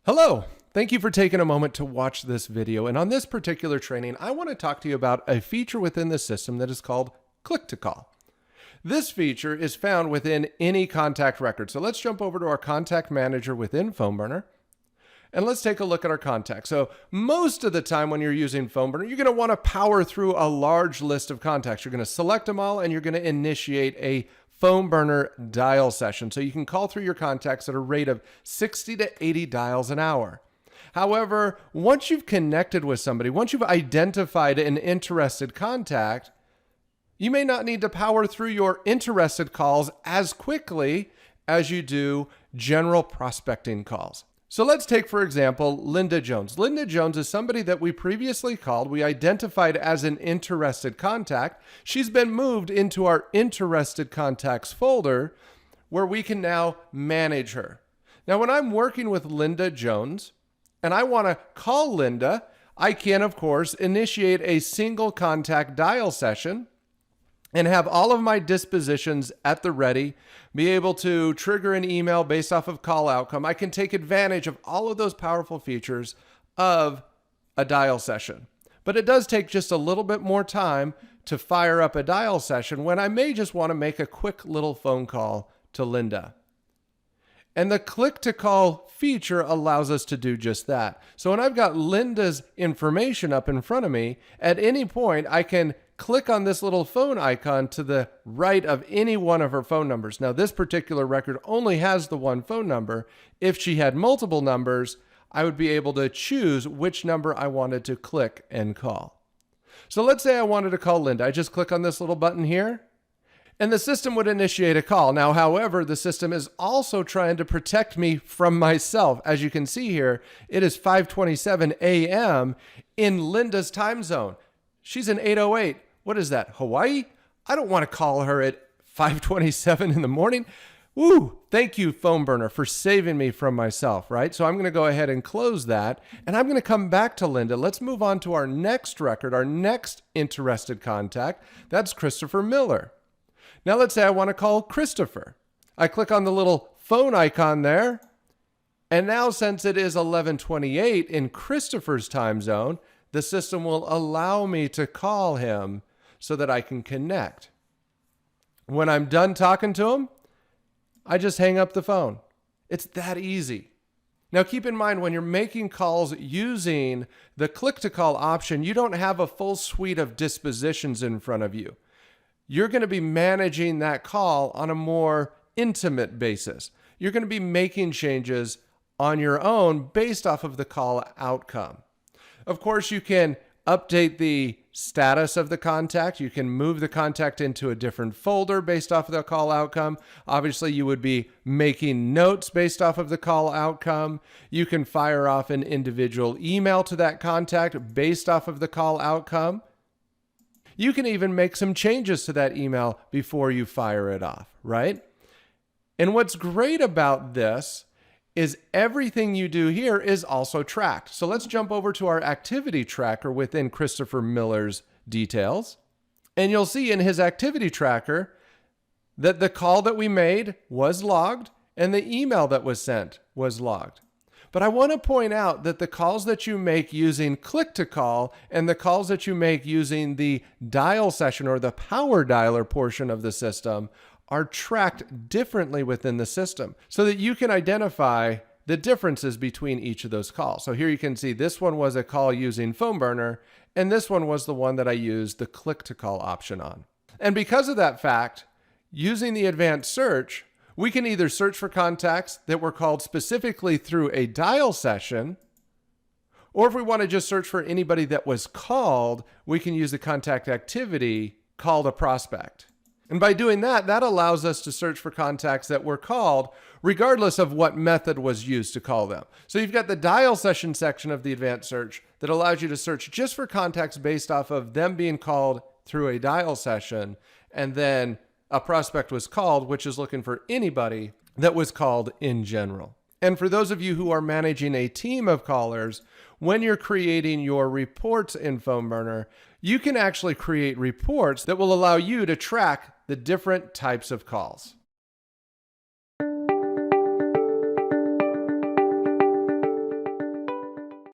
Hello, thank you for taking a moment to watch this video. And on this particular training, I want to talk to you about a feature within the system that is called Click to Call. This feature is found within any contact record. So let's jump over to our contact manager within PhoneBurner. And let's take a look at our contacts. So most of the time when you're using PhoneBurner, you're going to want to power through a large list of contacts. You're going to select them all and you're going to initiate a PhoneBurner dial session. So you can call through your contacts at a rate of 60 to 80 dials an hour. However, once you've connected with somebody, once you've identified an interested contact, you may not need to power through your interested calls as quickly as you do general prospecting calls. So let's take, for example, Linda Jones. Linda Jones is somebody that we previously called. We identified as an interested contact. She's been moved into our interested contacts folder where we can now manage her. Now, when I'm working with Linda Jones and I want to call Linda, I can, of course, initiate a single contact dial session and have all of my dispositions at the ready, be able to trigger an email based off of call outcome. I can take advantage of all of those powerful features of a dial session. But it does take just a little bit more time to fire up a dial session when I may just want to make a quick little phone call to Linda. And the click to call feature allows us to do just that. So when I've got Linda's information up in front of me, at any point I can click on this little phone icon to the right of any one of her phone numbers. Now, this particular record only has the one phone number. If she had multiple numbers, I would be able to choose which number I wanted to click and call. So let's say I wanted to call Linda. I just click on this little button here, and the system would initiate a call. Now, however, the system is also trying to protect me from myself. As you can see here, it is 5:27 a.m. in Linda's time zone. She's in 8:08. What is that, Hawaii? I don't want to call her at 5:27 in the morning. Woo, thank you, PhoneBurner, for saving me from myself, right? So I'm going to go ahead and close that, and I'm going to come back to Linda. Let's move on to our next record, our next interested contact. That's Christopher Miller. Now let's say I want to call Christopher. I click on the little phone icon there, and now since it is 11:28 in Christopher's time zone, the system will allow me to call him so that I can connect. When I'm done talking to him, I just hang up the phone. It's that easy. Now keep in mind, when you're making calls using the click to call option, you don't have a full suite of dispositions in front of you. You're going to be managing that call on a more intimate basis. You're going to be making changes on your own based off of the call outcome. Of course, you can update the status of the contact. You can move the contact into a different folder based off of the call outcome. Obviously, you would be making notes based off of the call outcome. You can fire off an individual email to that contact based off of the call outcome. You can even make some changes to that email before you fire it off, right? And what's great about this is everything you do here is also tracked. So let's jump over to our activity tracker within Christopher Miller's details. And you'll see in his activity tracker that the call that we made was logged and the email that was sent was logged. But I want to point out that the calls that you make using click to call and the calls that you make using the dial session or the power dialer portion of the system are tracked differently within the system so that you can identify the differences between each of those calls. So here you can see this one was a call using PhoneBurner, and this one was the one that I used the click to call option on. And because of that fact, using the advanced search, we can either search for contacts that were called specifically through a dial session, or if we want to just search for anybody that was called, we can use the contact activity called a prospect. And by doing that, that allows us to search for contacts that were called regardless of what method was used to call them. So you've got the dial session section of the advanced search that allows you to search just for contacts based off of them being called through a dial session. And then a prospect was called, which is looking for anybody that was called in general. And for those of you who are managing a team of callers, when you're creating your reports in PhoneBurner, you can actually create reports that will allow you to track the different types of calls.